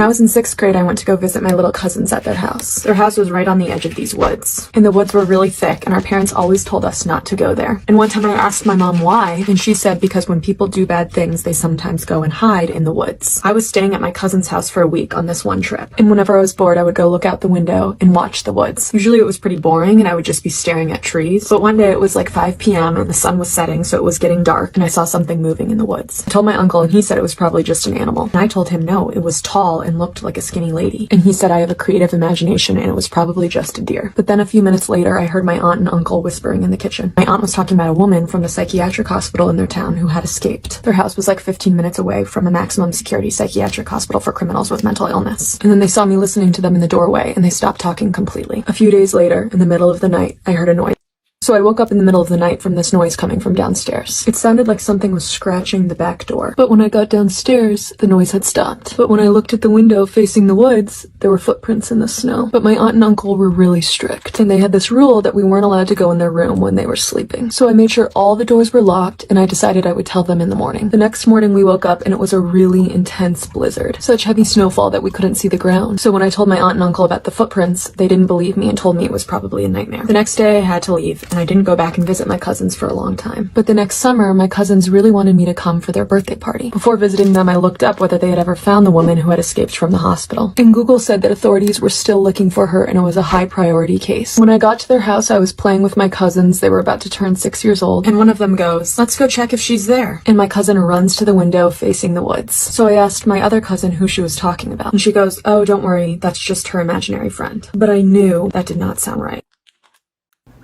When I was in 6th grade, I went to go visit my little cousins at their house. Their house was right on the edge of these woods, and the woods were really thick, and our parents always told us not to go there. And one time I asked my mom why, and she said because when people do bad things, they sometimes go and hide in the woods. I was staying at my cousin's house for a week on this one trip, and whenever I was bored, I would go look out the window and watch the woods. Usually it was pretty boring, and I would just be staring at trees, but one day it was like 5 p.m. and the sun was setting, so it was getting dark, and I saw something moving in the woods. I told my uncle, and he said it was probably just an animal. And I told him no, it was tall and looked like a skinny lady. And he said I have a creative imagination and it was probably just a deer. But then a few minutes later, I heard my aunt and uncle whispering in the kitchen. My aunt was talking about a woman from the psychiatric hospital in their town who had escaped. Their house was like 15 minutes away from a maximum security psychiatric hospital for criminals with mental illness. And then they saw me listening to them in the doorway and they stopped talking completely. A few days later, in the middle of the night, I heard a noise. So I woke up in the middle of the night from this noise coming from downstairs. It sounded like something was scratching the back door. But when I got downstairs, the noise had stopped. But when I looked at the window facing the woods, there were footprints in the snow. But my aunt and uncle were really strict, and they had this rule that we weren't allowed to go in their room when they were sleeping. So I made sure all the doors were locked, and I decided I would tell them in the morning. The next morning we woke up and it was a really intense blizzard. Such heavy snowfall that we couldn't see the ground. So when I told my aunt and uncle about the footprints, they didn't believe me and told me it was probably a nightmare. The next day I had to leave, and I didn't go back and visit my cousins for a long time. But the next summer, my cousins really wanted me to come for their birthday party. Before visiting them, I looked up whether they had ever found the woman who had escaped from the hospital. And Google said that authorities were still looking for her and it was a high priority case. When I got to their house, I was playing with my cousins. They were about to turn 6 years old, and one of them goes, "Let's go check if she's there." And my cousin runs to the window facing the woods. So I asked my other cousin who she was talking about, and she goes, "Oh, don't worry, that's just her imaginary friend." But I knew that did not sound right.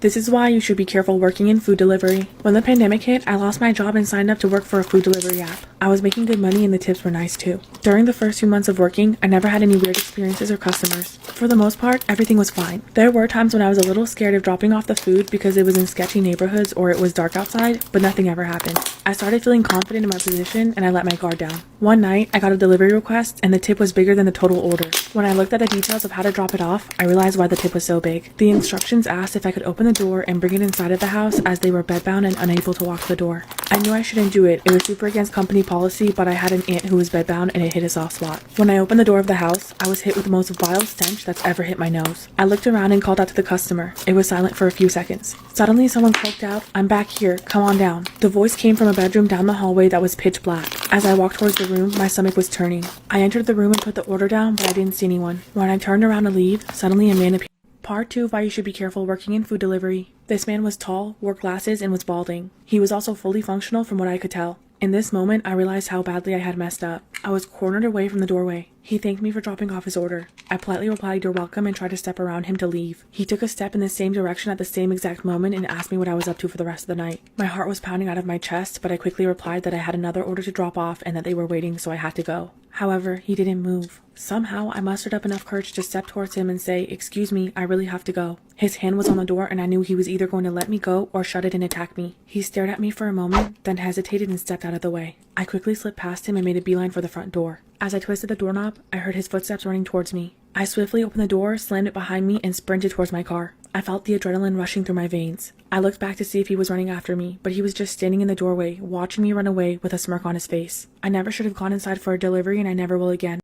This is why you should be careful working in food delivery. When the pandemic hit, I lost my job and signed up to work for a food delivery app. I was making good money and the tips were nice too. During the first few months of working, I never had any weird experiences or customers. For the most part, everything was fine. There were times when I was a little scared of dropping off the food because it was in sketchy neighborhoods or it was dark outside, but nothing ever happened. I started feeling confident in my position and I let my guard down. One night, I got a delivery request and the tip was bigger than the total order. When I looked at the details of how to drop it off, I realized why the tip was so big. The instructions asked if I could open the door and bring it inside of the house as they were bedbound and unable to walk to the door. I knew I shouldn't do it. It was super against company policy, but I had an aunt who was bedbound and it hit a soft spot. When I opened the door of the house, I was hit with the most vile stench that's ever hit my nose. I looked around and called out to the customer. It was silent for a few seconds. Suddenly someone croaked out, "I'm back here, come on down." The voice came from a bedroom down the hallway that was pitch black. As I walked towards the room, my stomach was turning. I entered the room and put the order down, but I didn't see anyone. When I turned around to leave, suddenly a man appeared. Part 2 of why you should be careful working in food delivery. This man was tall, wore glasses, and was balding. He was also fully functional from what I could tell. In this moment, I realized how badly I had messed up. I was cornered away from the doorway. He thanked me for dropping off his order. I politely replied, "You're welcome," and tried to step around him to leave. He took a step in the same direction at the same exact moment and asked me what I was up to for the rest of the night. My heart was pounding out of my chest, but I quickly replied that I had another order to drop off and that they were waiting, so I had to go. However, he didn't move. Somehow, I mustered up enough courage to step towards him and say, "Excuse me, I really have to go." His hand was on the door and I knew he was either going to let me go or shut it and attack me. He stared at me for a moment, then hesitated and stepped out of the way. I quickly slipped past him and made a beeline for the front door. As I twisted the doorknob, I heard his footsteps running towards me. I swiftly opened the door, slammed it behind me, and sprinted towards my car. I felt the adrenaline rushing through my veins. I looked back to see if he was running after me, but he was just standing in the doorway, watching me run away with a smirk on his face. I never should have gone inside for a delivery and I never will again.